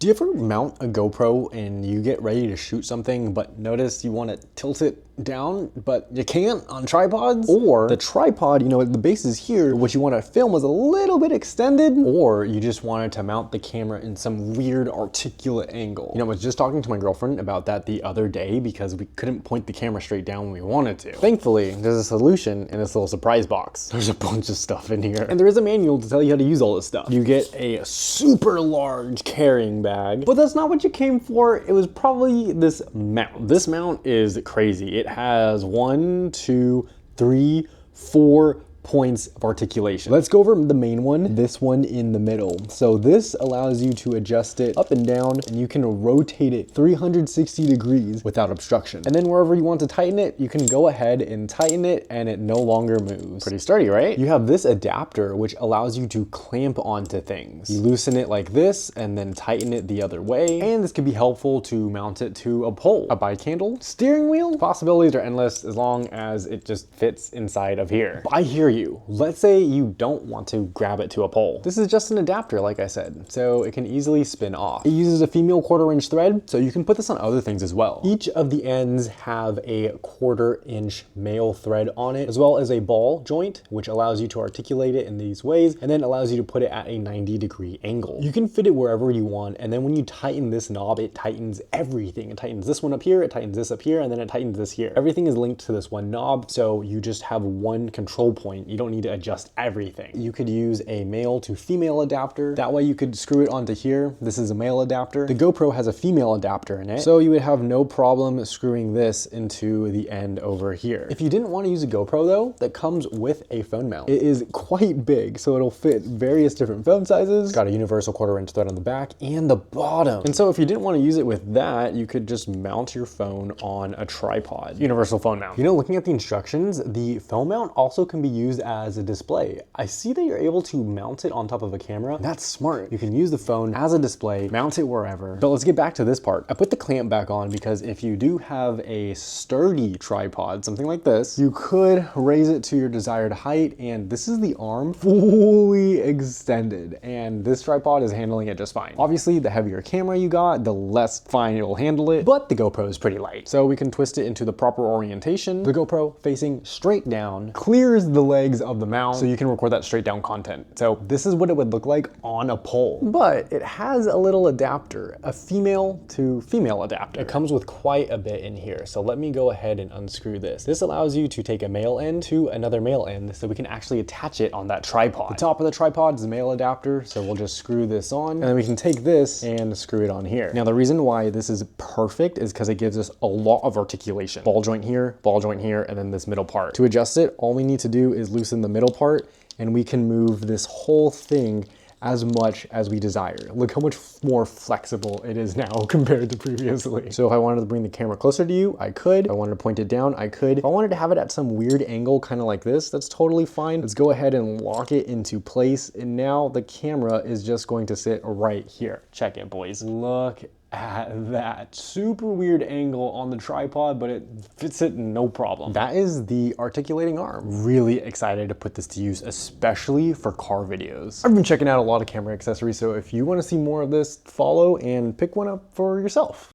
Do you ever mount a GoPro and you get ready to shoot something, but notice you want to tilt it down, but you can't on tripods? Or the tripod, the base is here, but what you want to film is a little bit extended, or you just wanted to mount the camera in some weird articulate angle. I was just talking to my girlfriend about that the other day because we couldn't point the camera straight down when we wanted to. Thankfully, there's a solution in this little surprise box. There's a bunch of stuff in here, and there is a manual to tell you how to use all this stuff. You get a super large carrying bag, but that's not what you came for. It was probably this mount. This mount is crazy. It has 1, 2, 3, 4 points of articulation. Let's go over the main one, this one in the middle. So this allows you to adjust it up and down, and you can rotate it 360 degrees without obstruction. And then wherever you want to tighten it, you can go ahead and tighten it and it no longer moves. Pretty sturdy, right? You have this adapter, which allows you to clamp onto things. You loosen it like this and then tighten it the other way. And this could be helpful to mount it to a pole, a bike handle, steering wheel. Possibilities are endless as long as it just fits inside of here. But I hear you. Let's say you don't want to grab it to a pole. This is just an adapter, like I said, so it can easily spin off. It uses a female 1/4" thread, so you can put this on other things as well. Each of the ends have a 1/4" male thread on it, as well as a ball joint, which allows you to articulate it in these ways, and then allows you to put it at a 90-degree angle. You can fit it wherever you want, and then when you tighten this knob, it tightens everything. It tightens this one up here, it tightens this up here, and then it tightens this here. Everything is linked to this one knob, so you just have one control point. You don't need to adjust everything. You could use a male to female adapter. That way you could screw it onto here. This is a male adapter. The GoPro has a female adapter in it, so you would have no problem screwing this into the end over here. If you didn't want to use a GoPro though, that comes with a phone mount. It is quite big, so it'll fit various different phone sizes. It's got a universal 1/4" thread on the back and the bottom. And so if you didn't want to use it with that, you could just mount your phone on a tripod. Universal phone mount. Looking at the instructions, the phone mount also can be used as a display. I see that you're able to mount it on top of a camera. That's smart. You can use the phone as a display, mount it wherever. But let's get back to this part. I put the clamp back on because if you do have a sturdy tripod, something like this, you could raise it to your desired height, and this is the arm fully extended, and this tripod is handling it just fine. Obviously, the heavier camera you got, the less fine it'll handle it, but the GoPro is pretty light. So we can twist it into the proper orientation. The GoPro facing straight down clears the legs of the mount, so you can record that straight down content. So this is what it would look like on a pole. But it has a little adapter, a female to female adapter. It comes with quite a bit in here. So let me go ahead and unscrew this. This allows you to take a male end to another male end, so we can actually attach it on that tripod. The top of the tripod is a male adapter, so we'll just screw this on, and then we can take this and screw it on here. Now the reason why this is perfect is because it gives us a lot of articulation. Ball joint here, and then this middle part. To adjust it, all we need to do is loosen the middle part, and we can move this whole thing as much as we desire. Look how much more flexible it is now compared to previously. So if I wanted to bring the camera closer to you, I could. If I wanted to point it down, I could. If I wanted to have it at some weird angle, kind of like this, that's totally fine. Let's go ahead and lock it into place. And now the camera is just going to sit right here. Check it, boys. Look at that super weird angle on the tripod, but it fits it no problem. That is the articulating arm. Really excited to put this to use, especially for car videos. I've been checking out a lot of camera accessories, so if you want to see more of this, follow and pick one up for yourself.